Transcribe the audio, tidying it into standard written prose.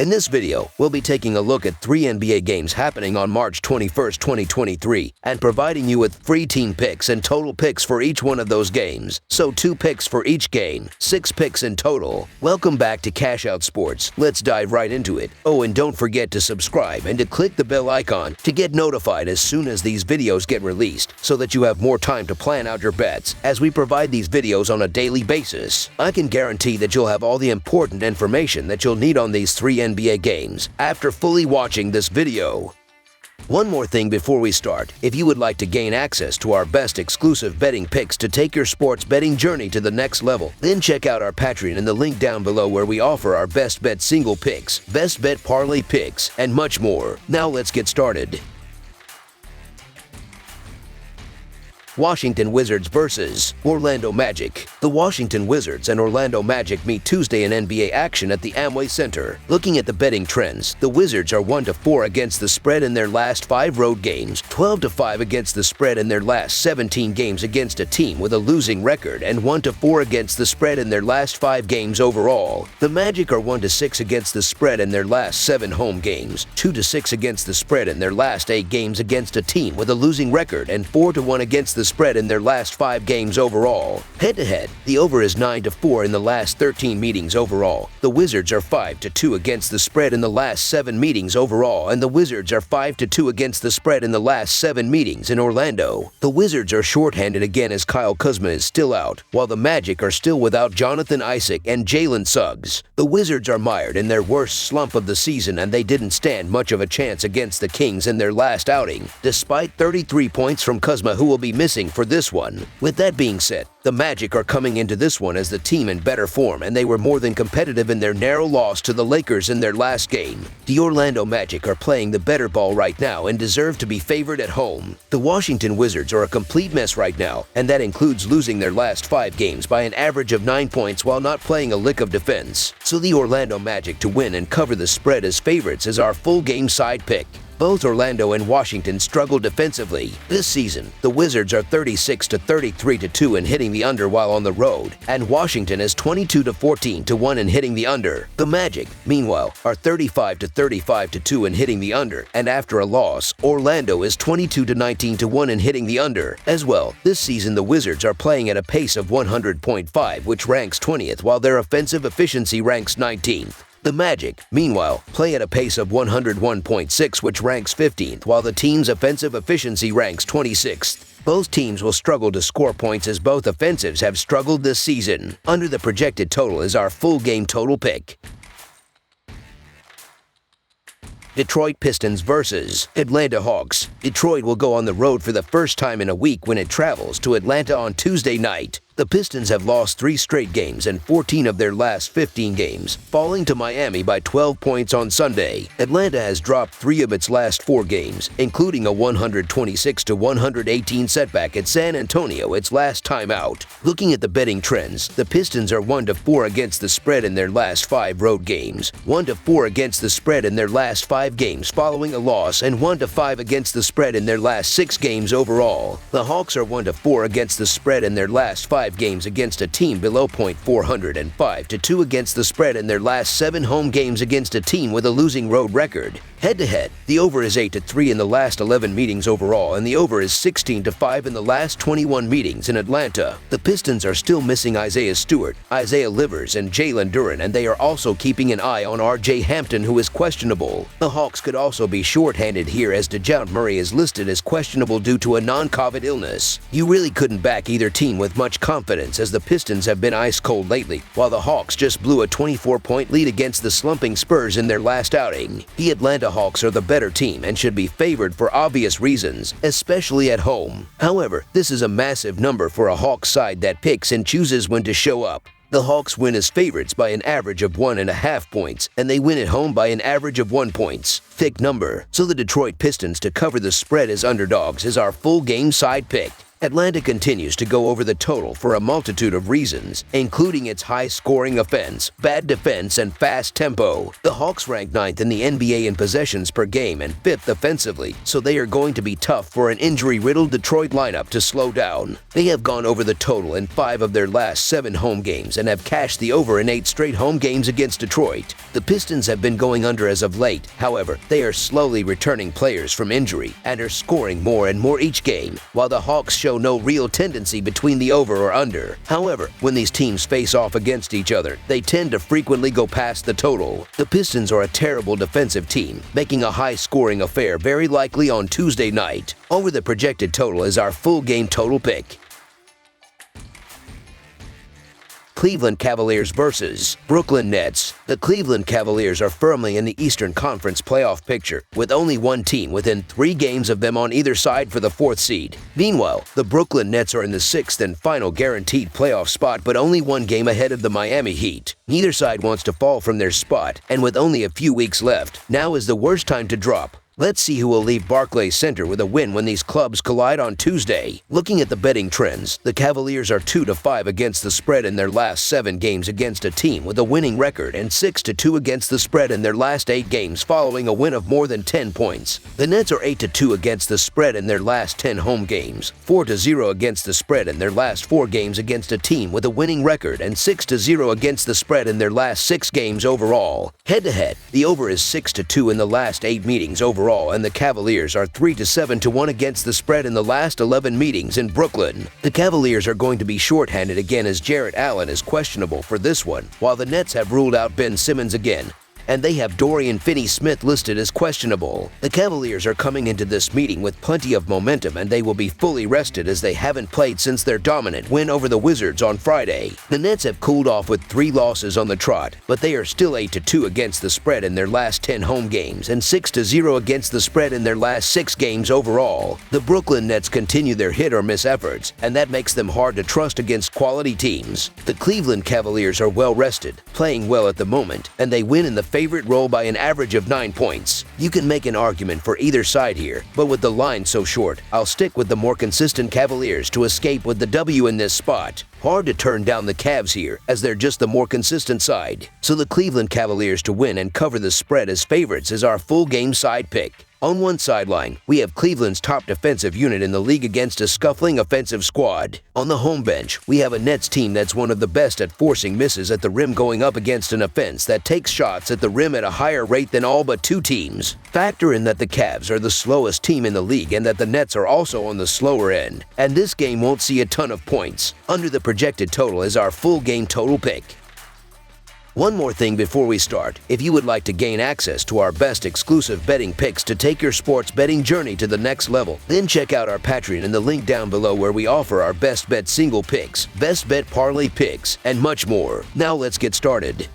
In this video, we'll be taking a look at 3 NBA games happening on March 21st, 2023, and providing you with free team picks and total picks for each one of those games. So 2 picks for each game, 6 picks in total. Welcome back to Cash Out Sports. Let's dive right into it. Oh, and don't forget to subscribe and to click the bell icon to get notified as soon as these videos get released, so that you have more time to plan out your bets as we provide these videos on a daily basis. I can guarantee that you'll have all the important information that you'll need on these 3 NBA games after fully watching this video. One more thing before we start. If you would like to gain access to our best exclusive betting picks to take your sports betting journey to the next level, then check out our Patreon in the link down below, where we offer our best bet single picks, best bet parlay picks, and much more. Now let's get started. Washington Wizards vs. Orlando Magic. The Washington Wizards and Orlando Magic meet Tuesday in NBA action at the Amway Center. Looking at the betting trends, the Wizards are 1-4 against the spread in their last 5 road games, 12-5 against the spread in their last 17 games against a team with a losing record, and 1-4 against the spread in their last 5 games overall. The Magic are 1-6 against the spread in their last 7 home games, 2-6 against the spread in their last 8 games against a team with a losing record, and 4-1 against the spread in their last 5 games overall. Head-to-head, the over is 9-4 in the last 13 meetings overall. The Wizards are 5-2 against the spread in the last 7 meetings overall, and the Wizards are 5-2 against the spread in the last 7 meetings in Orlando. The Wizards are shorthanded again as Kyle Kuzma is still out, while the Magic are still without Jonathan Isaac and Jalen Suggs. The Wizards are mired in their worst slump of the season, and they didn't stand much of a chance against the Kings in their last outing, despite 33 points from Kuzma, who will be missing for this one. With that being said, the Magic are coming into this one as the team in better form, and they were more than competitive in their narrow loss to the Lakers in their last game. The Orlando Magic are playing the better ball right now and deserve to be favored at home. The Washington Wizards are a complete mess right now, and that includes losing their last 5 games by an average of 9 points while not playing a lick of defense. So the Orlando Magic to win and cover the spread as favorites is our full game side pick. Both Orlando and Washington struggle defensively. This season, the Wizards are 36-33-2 in hitting the under while on the road, and Washington is 22-14-1 in hitting the under. The Magic, meanwhile, are 35-35-2 in hitting the under, and after a loss, Orlando is 22-19-1 in hitting the under. As well, this season the Wizards are playing at a pace of 100.5, which ranks 20th, while their offensive efficiency ranks 19th. The Magic, meanwhile, play at a pace of 101.6, which ranks 15th, while the team's offensive efficiency ranks 26th. Both teams will struggle to score points as both offensives have struggled this season. Under the projected total is our full game total pick. Detroit Pistons vs. Atlanta Hawks. Detroit will go on the road for the first time in a week when it travels to Atlanta on Tuesday night. The Pistons have lost 3 straight games and 14 of their last 15 games, falling to Miami by 12 points on Sunday. Atlanta has dropped 3 of its last 4 games, including a 126-118 setback at San Antonio its last time out. Looking at the betting trends, the Pistons are 1-4 against the spread in their last 5 road games, 1-4 against the spread in their last 5 games following a loss, and 1-5 against the spread in their last 6 games overall. The Hawks are 1-4 against the spread in their last 5 games against a team below .400, and 5-2 against the spread in their last 7 home games against a team with a losing road record. Head-to-head, the over is 8-3 in the last 11 meetings overall, and the over is 16-5 in the last 21 meetings in Atlanta. The Pistons are still missing Isaiah Stewart, Isaiah Livers, and Jalen Duren, and they are also keeping an eye on R.J. Hampton, who is questionable. The Hawks could also be shorthanded here, as DeJounte Murray is listed as questionable due to a non-COVID illness. You really couldn't back either team with much confidence, as the Pistons have been ice cold lately, while the Hawks just blew a 24-point lead against the slumping Spurs in their last outing. The Atlanta Hawks are the better team and should be favored for obvious reasons, especially at home. However, this is a massive number for a Hawks side that picks and chooses when to show up. The Hawks win as favorites by an average of 1.5 points, and they win at home by an average of 1 points. Thick number. So the Detroit Pistons to cover the spread as underdogs is our full game side pick. Atlanta continues to go over the total for a multitude of reasons, including its high-scoring offense, bad defense, and fast tempo. The Hawks rank 9th in the NBA in possessions per game and 5th offensively, so they are going to be tough for an injury-riddled Detroit lineup to slow down. They have gone over the total in 5 of their last 7 home games and have cashed the over in 8 straight home games against Detroit. The Pistons have been going under as of late. However, they are slowly returning players from injury and are scoring more and more each game, while the Hawks show no real tendency between the over or under. However, when these teams face off against each other, they tend to frequently go past the total. The Pistons are a terrible defensive team, making a high-scoring affair very likely on Tuesday night. Over the projected total is our full game total pick. Cleveland Cavaliers versus Brooklyn Nets. The Cleveland Cavaliers are firmly in the Eastern Conference playoff picture, with only one team within 3 games of them on either side for the 4th seed. Meanwhile, the Brooklyn Nets are in the 6th and final guaranteed playoff spot, but only 1 game ahead of the Miami Heat. Neither side wants to fall from their spot, and with only a few weeks left, now is the worst time to drop. Let's see who will leave Barclays Center with a win when these clubs collide on Tuesday. Looking at the betting trends, the Cavaliers are 2-5 against the spread in their last 7 games against a team with a winning record and 6-2 against the spread in their last 8 games following a win of more than 10 points. The Nets are 8-2 against the spread in their last 10 home games, 4-0 against the spread in their last 4 games against a team with a winning record, and 6-0 against the spread in their last 6 games overall. Head-to-head, the over is 6-2 in the last 8 meetings overall, and the Cavaliers are 3-7-1 against the spread in the last 11 meetings in Brooklyn. The Cavaliers are going to be shorthanded again as Jarrett Allen is questionable for this one, while the Nets have ruled out Ben Simmons again, and they have Dorian Finney-Smith listed as questionable. The Cavaliers are coming into this meeting with plenty of momentum, and they will be fully rested as they haven't played since their dominant win over the Wizards on Friday. The Nets have cooled off with 3 losses on the trot, but they are still 8-2 against the spread in their last 10 home games and 6-0 against the spread in their last 6 games overall. The Brooklyn Nets continue their hit-or-miss efforts, and that makes them hard to trust against quality teams. The Cleveland Cavaliers are well rested, playing well at the moment, and they win in the favorite role by an average of 9 points. You can make an argument for either side here, but with the line so short, I'll stick with the more consistent Cavaliers to escape with the W in this spot. Hard to turn down the Cavs here, as they're just the more consistent side. So the Cleveland Cavaliers to win and cover the spread as favorites is our full game side pick. On one sideline, we have Cleveland's top defensive unit in the league against a scuffling offensive squad. On the home bench, we have a Nets team that's one of the best at forcing misses at the rim going up against an offense that takes shots at the rim at a higher rate than all but 2 teams. Factor in that the Cavs are the slowest team in the league and that the Nets are also on the slower end, and this game won't see a ton of points. Under the projected total is our full game total pick. One more thing before we start. If you would like to gain access to our best exclusive betting picks to take your sports betting journey to the next level, then check out our Patreon in the link down below where we offer our best bet single picks, best bet parlay picks, and much more. Now let's get started.